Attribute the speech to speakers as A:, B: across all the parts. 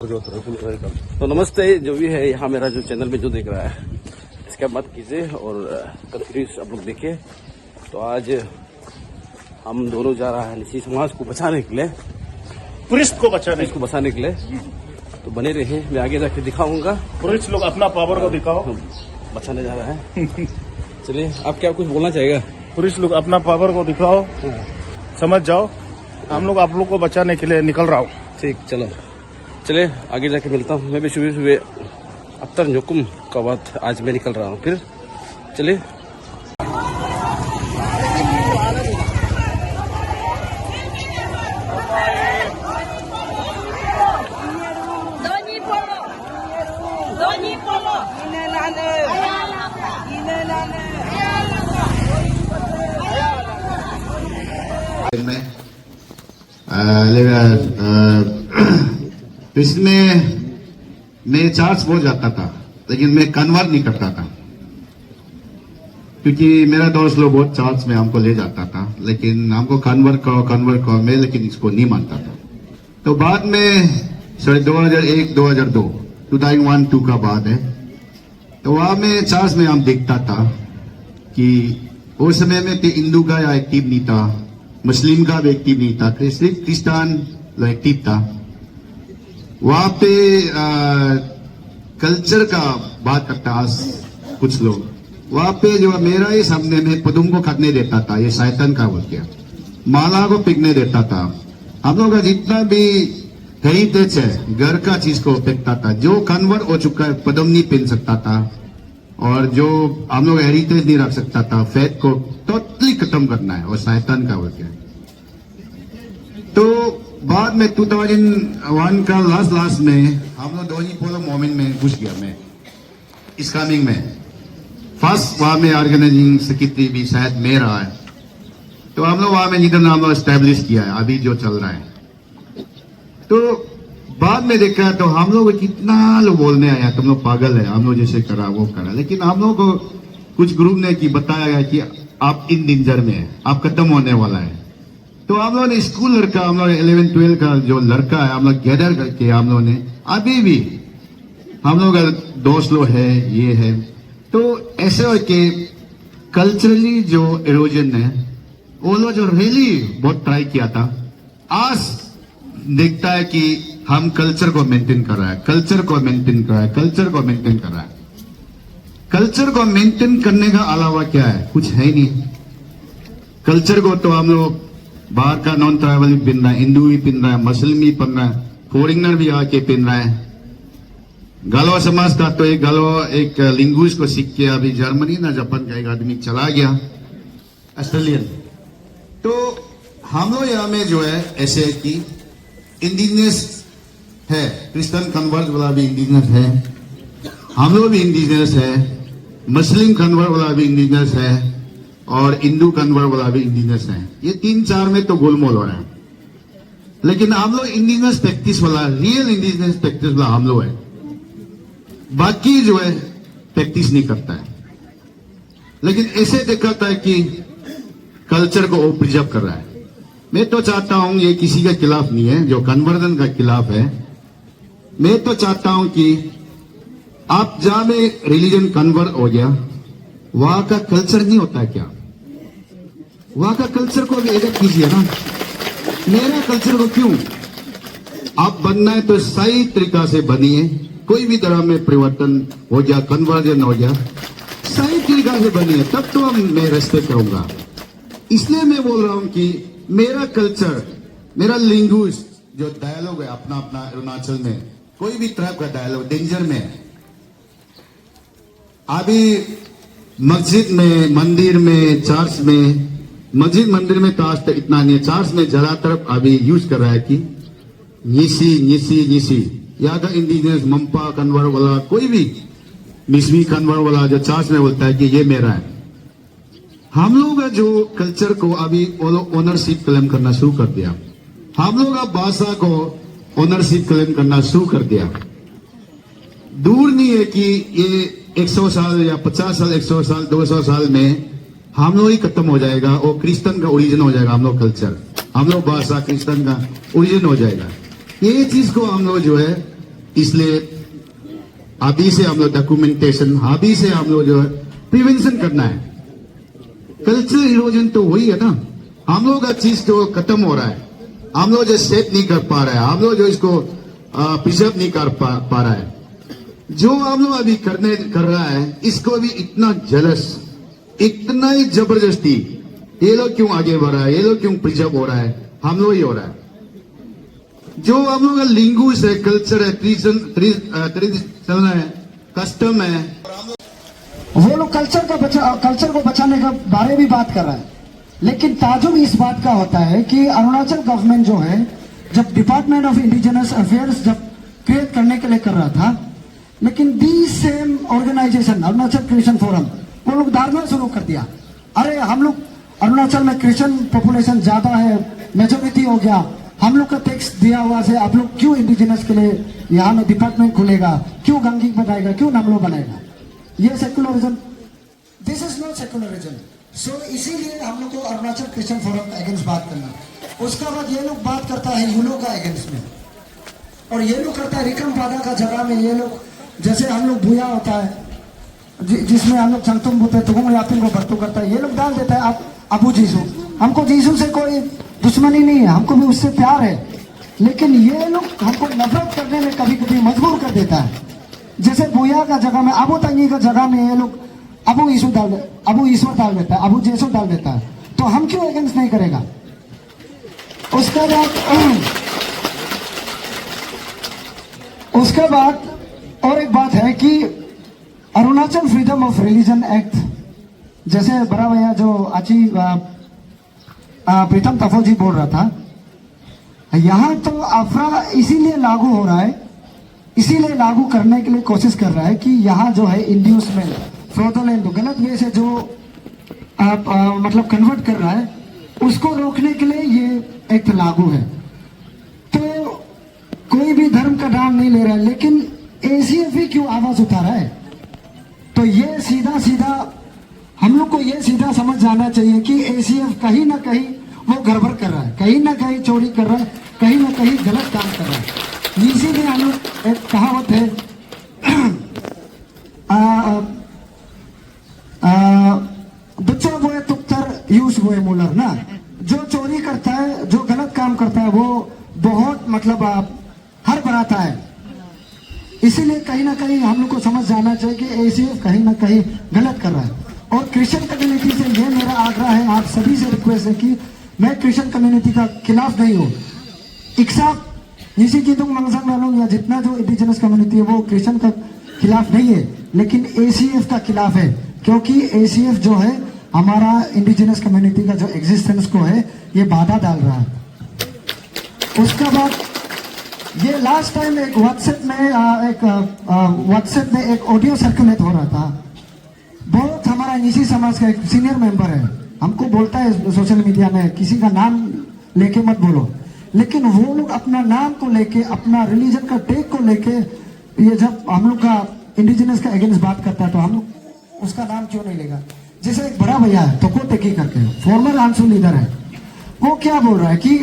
A: तो नमस्ते, जो भी है यहाँ मेरा जो चैनल में जो देख रहा है इसका मत कीजिए और कंटिन्यूस आप लोग देखिए। तो आज हम दोनों जा रहा है निसी समाज को बचाने के लिए,
B: पुरुष को बचाने
A: के लिए। तो बने रहिए, मैं आगे जाके दिखाऊंगा।
B: पुरुष लोग अपना पावर को दिखाओ,
A: बचाने जा रहा है। चलिए, आप क्या कुछ बोलना चाहेगा?
B: पुरुष लोग अपना पावर को दिखाओ, समझ जाओ। हम लोग आप लोग को बचाने के लिए निकल रहा हूँ।
A: ठीक, चलो चलिए आगे जाके मिलता हूँ। मैं भी सुबह सुबह अफ्तर हुकुम का बाद आज मैं निकल रहा हूँ। फिर चलिए।
C: तो इसमें मैं चर्च बहुत जाता था, लेकिन मैं कन्वर्ट नहीं करता था, क्योंकि मेरा दोस्त लोग बहुत चर्च में हमको ले जाता था, लेकिन हमको कन्वर्ट करो मैं लेकिन इसको नहीं मानता था। तो बाद में 2001, 2002, 2001-2 का बाद है। तो वहां में चर्च में हम देखता था कि उस समय में हिंदू का एक्टिव नहीं था, मुस्लिम का भी एक्टिव नहीं था, सिर्फ क्रिस्चियन लोग एक्टिव था। वहां पे कल्चर का बात करता कुछ लोग। वहां पे जो मेरा ही सामने में पदुम को खटने देता था, ये शैतान का बोल गया, माला को पिकने देता था। हम लोग का जितना भी हेरिटेज है घर का चीज को फेंकता था। जो कन्वर्ट हो चुका है पदम नहीं पहन सकता था, और जो हम लोग हेरिटेज नहीं रख सकता था, फेथ को टोटली खत्म करना है, और शैतान का बोल गया। तो बाद में 2001 का लास्ट में हम लोग दोनी पोलो मोमेंट में घुस गया। मैं इस्लामिक में फर्स्ट वहां में ऑर्गेनाइजिंग सेक्रेटरी भी शायद मेरा है। तो हम लोग वहां में लीडर नाम लोग एस्टेब्लिश किया है, अभी जो चल रहा है। तो बाद में देखा तो हम लोग कितना लोग बोलने आया तुम लोग पागल है, हम लोग जैसे करा वो करा, लेकिन हम लोग को कुछ ग्रुप ने की बताया गया कि आप इन डेंजर में है, आप खत्म होने वाला है। तो हम लोगों ने स्कूल लड़का, हम लोग 11-12 का जो लड़का है, हम लोग गैदर करके हम लोगों ने अभी भी हम लोग दोस्त लोग है, ये है। तो ऐसे हो के कल्चरली जो इरोजन है वो लोग जो रियली बहुत ट्राई किया था, आज देखता है कि हम कल्चर को मेंटेन कर रहा है, कल्चर को मेंटेन कर रहा है। कल्चर को मेंटेन करने का अलावा क्या है? कुछ है नहीं। कल्चर को तो हम लोग बाहर का नॉन ट्राइबल भी पिन रहा है, हिंदू भी पिन रहा है, मुस्लिम भी पिन रहा है, फॉरेनर भी आके पिन रहा है। गालो समाज का तो एक लिंग्विस्ट को सीख के अभी जर्मनी ना जापान का एक आदमी चला गया, ऑस्ट्रेलियन। तो हम लोग यहाँ में जो है ऐसे कि इंडिजिनस है, क्रिश्चियन कन्वर्ट वाला भी इंडिजिनस है, हम लोग भी इंडिजिनस है, मुस्लिम कन्वर्ट वाला भी इंडिजिनस है, और हिंदू कन्वर्ट वाला भी इंडिजिनस है। ये 3-4 में तो गोलमोल हो रहा है, लेकिन हम लोग इंडिजिनस प्रैक्टिस वाला, रियल इंडिजिनस प्रैक्टिस वाला हम लोग है। बाकी जो है प्रैक्टिस नहीं करता है, लेकिन ऐसे दिखाता है कि कल्चर को वो प्रिजर्व कर रहा है। मैं तो चाहता हूं, ये किसी के खिलाफ नहीं है जो कन्वर्जन का खिलाफ है, मैं तो चाहता हूं कि आप जहां में रिलीजन कन्वर्ट हो गया, वहां का कल्चर नहीं होता है क्या? वहां का कल्चर को भी एडेप्ट कीजिए ना। मेरा कल्चर को क्यों? आप बनना है तो सही तरीका से बनिए। कोई भी तरह में परिवर्तन हो गया, कन्वर्जन हो गया, सही तरीका से बनिए, तब तो मैं रेस्पेक्ट करूंगा। इसलिए मैं बोल रहा हूं कि मेरा कल्चर, मेरा लैंग्वेज जो डायलॉग है अपना अरुणाचल में, कोई भी तरह का डायलॉग डेंजर में है। अभी मस्जिद में, मंदिर में, चर्च में, मस्जिद मंदिर में तो आज तक इतना नहीं है, चर्च में ज्यादातर अभी यूज कर रहा है कि निसी यहाँ का इंडिजिनस मंपा कन्वर्ट वाला, कोई भी मिसवी कन्वर्ट वाला जो चर्च में बोलता है कि ये मेरा है। हम लोग का जो कल्चर को अभी ओनरशिप क्लेम करना शुरू कर दिया, हम लोग का भाषा को ओनरशिप क्लेम करना शुरू कर दिया। दूर नहीं है कि ये 100 साल या 50 साल, 100 साल, 200 साल में हम लोग ही खत्म हो जाएगा, और क्रिश्चियन का ओरिजिन हो जाएगा, हम लोग कल्चर, हम लोग भाषा क्रिश्चियन का ओरिजिन हो जाएगा। ये चीज को हम लोग जो है इसलिए अभी से हम लोग डॉक्यूमेंटेशन, अभी से हम लोग जो है प्रिवेंशन करना है। कल्चरल इरोजन तो वही है ना, हम लोग का चीज जो खत्म हो रहा है, हम लोग जो सेव नहीं कर पा रहे हैं, हम लोग जो इसको प्रिजर्व नहीं कर पा रहा है, जो हम लोग अभी कर रहा है, इसको भी इतना जलस, इतना ही जबरदस्ती, ये लोग क्यों आगे बढ़ रहा है, ये लोग क्यों प्रिजर्व हो रहा है, हम लोग ही हो रहा है। जो हम लोग का लिंग्वेज है, कल्चर है, ट्रेडिशन है, कस्टम है,
D: वो लोग कल्चर को बचाने का बारे में भी बात कर रहा है। लेकिन ताजुब इस बात का होता है कि अरुणाचल गवर्नमेंट जो है, जब डिपार्टमेंट ऑफ इंडिजिनस अफेयर्स जब क्रिएट करने के लिए कर रहा था, लेकिन the same organisation Arunachal Christian forum, वो लोग धारणा शुरू कर दिया, अरे हम लोग अरुणाचल में क्रिश्चियन पॉपुलेशन ज्यादा है, मेजोरिटी हो गया, हम लोग का टैक्स दिया हुआ से आप लोग क्यों इंडिजिनस के लिए यहाँ में डिपार्टमेंट खुलेगा, क्यों गंगी बनाएगा, क्यों नमलो बनाएगा। ये secularism, this is not secularism. So इसीलिए हम लोग को अरुणाचल क्रिश्चियन फोरम का अगेंस्ट बात करना। उसका बाद ये लोग बात करता है यूलो का अगेंस्ट में, और ये लोग करता है रिकम पादा का जगह में, ये लोग जैसे हम लोग बुया होता है जिसमें हम लोग चंतुम बुते तुगुम यातिन को बर्तू करता है, ये लोग डाल देता है आप अबू जीसू। हमको जीसू से कोई दुश्मनी नहीं है, हमको भी उससे प्यार है, लेकिन ये लोग हमको नफरत करने में कभी कभी मजबूर कर देता है। जैसे बुया का जगह में, अबू तंगी का जगह में ये लोग अबू ईश्वर डाल देता है, अबू जेसु डाल देता है, तो हम क्यों अगेंस्ट नहीं करेगा। उसके बाद और एक बात है कि Arunachal freedom of religion act, जैसे बड़ा भैया जो आची प्रीतम तफो जी बोल रहा था, यहां तो अफरा इसीलिए लागू हो रहा है, इसीलिए लागू करने के लिए कोशिश कर रहा है कि यहाँ जो है इंड्यूसमेंट फ्रॉडुलेंट गलत वे से जो मतलब कन्वर्ट कर रहा है, उसको रोकने के लिए ये एक्ट लागू है। तो कोई भी धर्म का नाम नहीं ले रहा है, लेकिन एसीएफ ही क्यों आवाज उठा रहा है। तो ये सीधा सीधा हम लोग को ये सीधा समझ जाना चाहिए कि एसीएफ कहीं ना कहीं वो गड़बड़ कर रहा है, कहीं ना कहीं चोरी कर रहा है, कहीं ना कहीं गलत काम कर रहा है। इसीलिए हम लोग एक कहावत है, बच्चा वो है तुक्तर यूज वो है मूलर ना, जो चोरी करता है, जो गलत काम करता है, वो बहुत मतलब हर बनाता है। इसीलिए कहीं ना कहीं हम लोग को समझ जाना चाहिए कि एसीएफ कहीं ना कहीं गलत कर रहा है। और क्रिश्चियन कम्युनिटी से ये मेरा आग्रह है, आप सभी से रिक्वेस्ट है कि मैं क्रिश्चियन कम्युनिटी का खिलाफ नहीं हूँ। इक्साफ इसी की तुम मंगसंग वालों या जितना जो इंडिजिनस कम्युनिटी है वो क्रिश्चियन का खिलाफ नहीं है, लेकिन एसीएफ का खिलाफ है, क्योंकि एसीएफ जो है हमारा इंडिजिनस कम्युनिटी का जो एग्जिस्टेंस को है ये बाधा डाल रहा है। उसका बाद ये लास्ट टाइम एक व्हाट्सएप में एक ऑडियो सर्कुलेट हो रहा था, बहुत हमारा निजी समाज का एक सीनियर मेंबर है, हमको बोलता है सोशल मीडिया में किसी का नाम लेके मत बोलो, लेकिन वो लोग अपना नाम को लेके, अपना रिलीजन का टेक को लेके, ये जब हम लोग का इंडिजिनस का अगेंस्ट बात करता है तो हम लोग उसका नाम क्यों नहीं लेगा। जैसे एक बड़ा भैया है तो को टेकी करके, फॉर्मर आंसू लीडर है, वो क्या बोल रहा है कि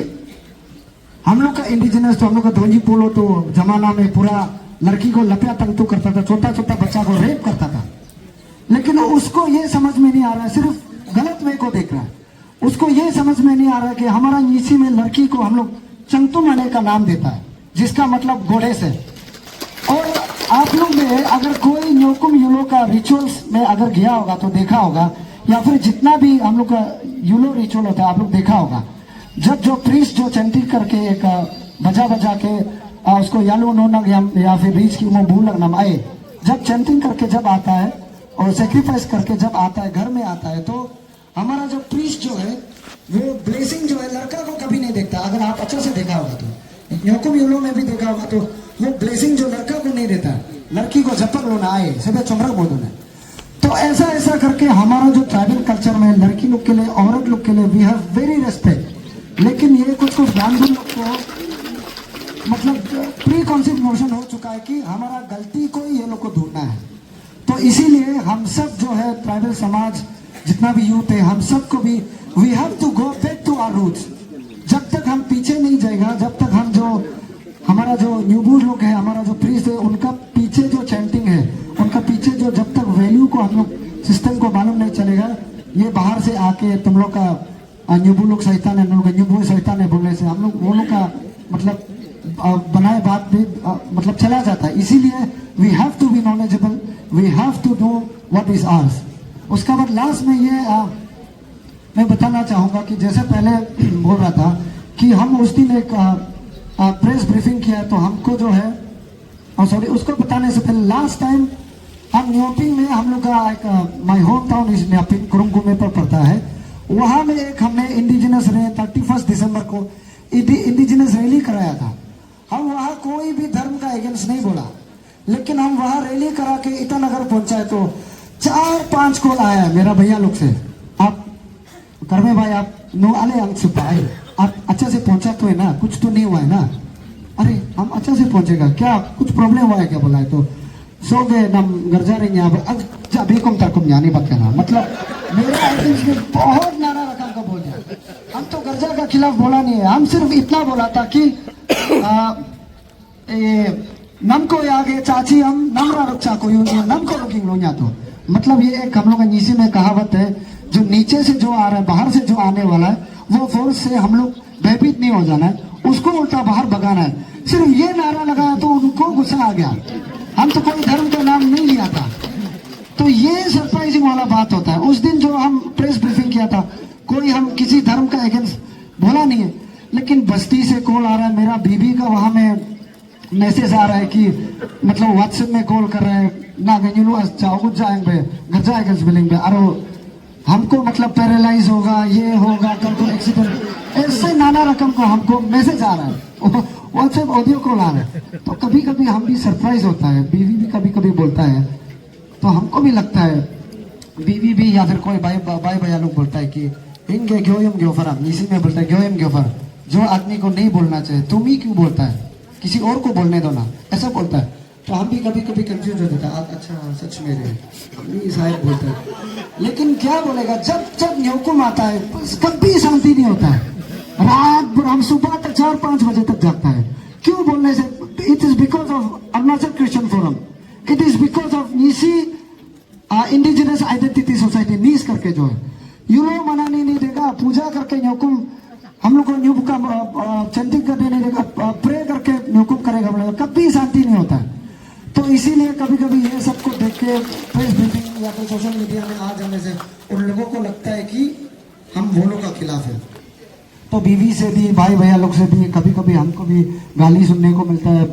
D: हम लोग का इंडिजिनस तो हम लोग का धोजी पोलो तो जमाना में पूरा लड़की को लपिया तंतु करता था, छोटा छोटा बच्चा को रेप करता था, लेकिन उसको ये समझ में नहीं आ रहा है, सिर्फ गलत वे को देख रहा है। उसको ये समझ में नहीं आ रहा है कि हमारा नीची में लड़की को हम लोग चंतु मने का नाम देता है, जिसका मतलब गोडेस है। और आप लोग में अगर कोई न्योकुम यूलो का रिचुअल्स में अगर गया होगा तो देखा होगा, या फिर जितना भी हम लोग का यूलो रिचुअल होता है आप लोग देखा होगा, जब जो प्रीस्ट जो चैंटिंग करके एक बजा बजा के उसको यालो नोनग या फिर रीच की वो भूल नाम आए, जब चैंटिंग करके जब आता है और सेक्रीफाइस करके जब आता है, घर में आता है, तो हमारा जो प्रीस्ट जो है वो ब्लेसिंग जो है लड़का को कभी नहीं देखता। अगर आप अच्छा से देखा होगा तो न्योकुम यूलो में भी देखा होगा तो वो ब्लेसिंग जो लड़का को नहीं देता, लड़की को जपक लोना आए सीधे चुमरा बोल देना। तो ऐसा ऐसा करके हमारा जो ट्राइबल कल्चर में लड़की लोग के लिए, औरत लोग के लिए वी हैव वेरी रेस्पेक्ट, लेकिन ये कुछ गांधी लोग को मतलब प्री कॉन्सेप्ट नोशन हो चुका है कि हमारा गलती को ही ये लोग को ढूंढना है। तो इसीलिए हम सब जो है ट्राइबल समाज जितना भी यूथ है, हम सबको भी we have to go back to our roots. जब तक हम पीछे नहीं जाएगा, जब तक हम जो हमारा जो न्यूबूर लोग है, हमारा जो प्रीस्ट आके तुम लोग का न्यूबू लोग शैतान है, न्यूबू शैतान है बोलने से हम लोग वो लोग का मतलब बनाए बात भी मतलब चला जाता है। इसीलिए we have to be knowledgeable, we have to do what is ours. उसका बाद लास्ट में ये मैं बताना चाहूँगा कि जैसे पहले बोल रहा था कि हम उस दिन एक प्रेस ब्रीफिंग किया तो हमको जो है सॉरी उसको बताने से पहले लास्ट टाइम हम न्योपिंग में हम लोग का एक माई होम टाउन इस न्योपिंग कुरुंगुमे पर पड़ता है, वहाँ में एक हमने इंडिजिनस रे 31 दिसंबर को इंडिजिनस रैली कराया था। हम वहाँ कोई भी धर्म का अगेंस्ट नहीं बोला, लेकिन हम वहाँ रैली करा के ईटानगर पहुंचा है तो 4-5 कॉल आया है मेरा भैया लोग से, आप करमे भाई आप नो आले अंग छुपाए, आप अच्छा से पहुंचा तो है ना, कुछ तो नहीं हुआ है ना। अरे हम अच्छा से पहुंचेगा क्या, कुछ प्रॉब्लम हुआ है क्या बोला है तो सो गए नम गर्जा रही अभी कुम तरकुम यानी बकना मतलब मेरा अगेंस्ट में बहुत नारा रकम का बोल दिया। हम तो गर्जा का खिलाफ बोला नहीं है, हम सिर्फ इतना बोला था कि नम को आगे चाची हम नमरा रुचा को नम को रुकिंग लो तो मतलब ये एक हम लोग का नीचे में कहावत है, जो नीचे से जो आ रहा है बाहर से जो आने वाला है वो फोर्स से हम लोग भयभीत नहीं हो जाना है, उसको उल्टा बाहर भगाना है। सिर्फ ये नारा लगाया तो उनको गुस्सा आ गया। हम तो कोई धर्म का नाम नहीं लिया था, तो ये सरप्राइजिंग वाला बात होता है। उस दिन जो हम प्रेस ब्रीफिंग किया था कोई हम किसी धर्म का अगेंस्ट बोला नहीं है, लेकिन बस्ती से कॉल आ रहा है, मेरा बीबी का वहां में मैसेज आ रहा है कि मतलब व्हाट्सएप में कॉल कर रहे हैं ना गंजुलू चाहो जाएंगे घर जाएगा बिलिंग पे, अरे हमको मतलब पैरालाइज होगा, ये होगा, कल को एक्सीडेंट, ऐसे नाना रकम का हमको मैसेज आ रहा है, व्हाट्सएप ऑडियो कॉल आ रहा है। तो कभी कभी हम भी सरप्राइज होता है, बीवी भी कभी कभी बोलता है तो हमको भी लगता है, बीवी भी या फिर कोई भाई भैया लोग बोलता है कि इनके ग्योयम ग्योफर, इसी में बोलता है ग्योयम ग्योफर, जो आदमी को नहीं बोलना चाहिए तुम ही क्यों बोलता है, किसी और को बोलने दो ना, ऐसा बोलता है। तो हम भी कभी कभी कंफ्यूज हो जाता है, अच्छा सच में रे शायद बोलते हैं, लेकिन क्या बोलेगा जब जब न्योकुम आता है कभी शांति नहीं होता है, रात भर हम सुबह तक 4-5 बजे तक जागता है। क्यों बोलने से, it is because of Arunachal Christian forum, it is because of Nyishi indigenous identity society नीस करके जो है यूनो मनाने नहीं देगा, पूजा करके न्योकुम हम लोग को न्यूब का चंटिंग करने नहीं देगा, प्रे करके न्योकुम करेगा बोलेगा, कभी शांति नहीं होता है। तो इसीलिए कभी कभी ये सबको देख के प्रेस ब्रीफिंग या फिर सोशल मीडिया में आ जाने से उन लोगों को लगता है कि हम वो लोग का खिलाफ है। तो बीवी से भी भाई भैया लोग से भी कभी कभी हमको भी गाली सुनने को मिलता है,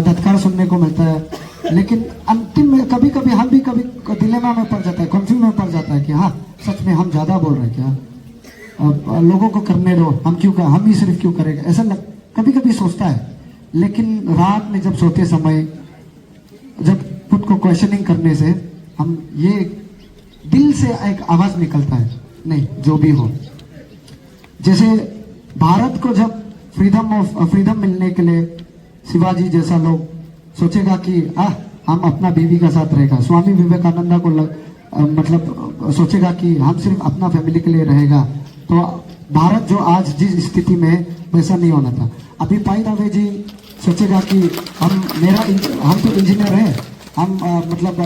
D: धत्कार सुनने को मिलता है, लेकिन अंतिम में कभी कभी हम भी कभी दिलेमा में पड़ जाता है, कंफ्यूज में पड़ जाता है कि हाँ सच में हम ज्यादा बोल रहे हैं क्या, लोगों को करने दो, हम ही सिर्फ क्यों करेंगे, ऐसा कभी कभी सोचता है। लेकिन रात में जब सोते समय जब खुद को क्वेश्चनिंग करने से हम ये दिल से एक आवाज निकलता है, नहीं जो भी हो, जैसे भारत को जब फ्रीडम मिलने के लिए शिवाजी जैसा लोग सोचेगा कि हम अपना बीवी का साथ रहेगा, स्वामी विवेकानंद को मतलब सोचेगा कि हम सिर्फ अपना फैमिली के लिए रहेगा, तो भारत जो आज जिस स्थिति में है वैसा नहीं होना था। अभी पाई रावे जी सोचेगा कि हम तो इंजीनियर है, हम मतलब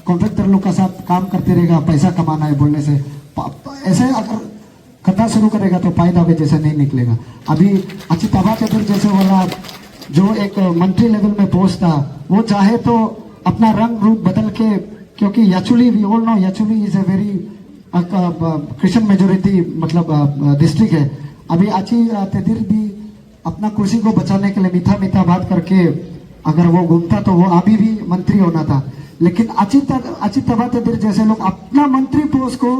D: कॉन्ट्रैक्टर लोग का साथ काम करते रहेगा, पैसा कमाना है बोलने से, ऐसे अगर कथा शुरू करेगा तो पाई दावे जैसे नहीं निकलेगा। अभी अच्छी तबा चतुर जैसे वाला जो एक मंत्री लेवल में पोस्ट था, वो चाहे तो अपना रंग रूप बदल के, क्योंकि Yachuli we all know Yachuli is a very Christian majority मतलब डिस्ट्रिक्ट है। अभी अच्छी तेदिर भी अपना कुर्सी को बचाने के लिए मीठा मीठा बात करके अगर वो घूमता तो वो अभी भी मंत्री होना था, लेकिन अच्छी तबा तेदिर जैसे लोग अपना मंत्री पोस्ट को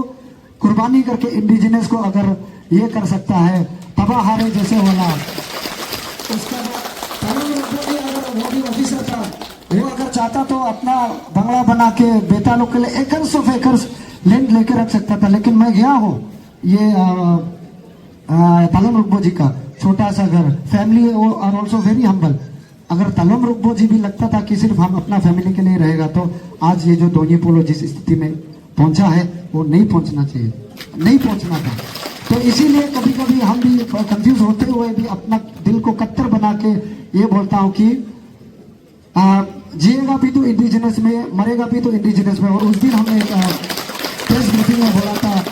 D: कुर्बानी करके इंडिजिनस को अगर ये कर सकता है, तबा हारे जैसे वाला, उसका अगर वो भी ऑफिसर था, वो अगर चाहता तो अपना बंगला बना के बेटा लोग के लिए एकर्स ऑफ एकर्स लैंड लेके रख सकता था। लेकिन मैं गया हूँ ये तालम रुकबो जी का छोटा सा घर, family are also very humble. अगर तालम रुकबो जी भी लगता था कि सिर्फ हम अपना फैमिली के लिए रहेगा, तो आज ये जो दोनी पोलो जिस स्थिति में पहुंचा है वो नहीं पहुंचना चाहिए, नहीं पहुंचना था। तो इसीलिए कभी कभी हम भी कंफ्यूज होते हुए भी अपना दिल को कट्टर बना के ये बोलता हूँ कि जिएगा भी तो इंडिजिनस में, मरेगा भी तो इंडिजिनस में। और उस दिन हमने प्रेस ब्रीफिंग में बोला था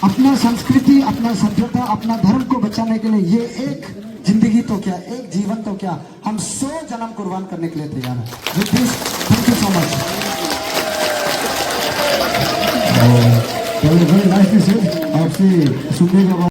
D: अपना संस्कृति, अपना सभ्यता, अपना धर्म को बचाने के लिए ये एक जिंदगी तो क्या, एक जीवन तो क्या, हम 100 जन्म कुर्बान करने के लिए तैयार हैं। Thank you so much. Very nice to see आपसे सुनने के बाद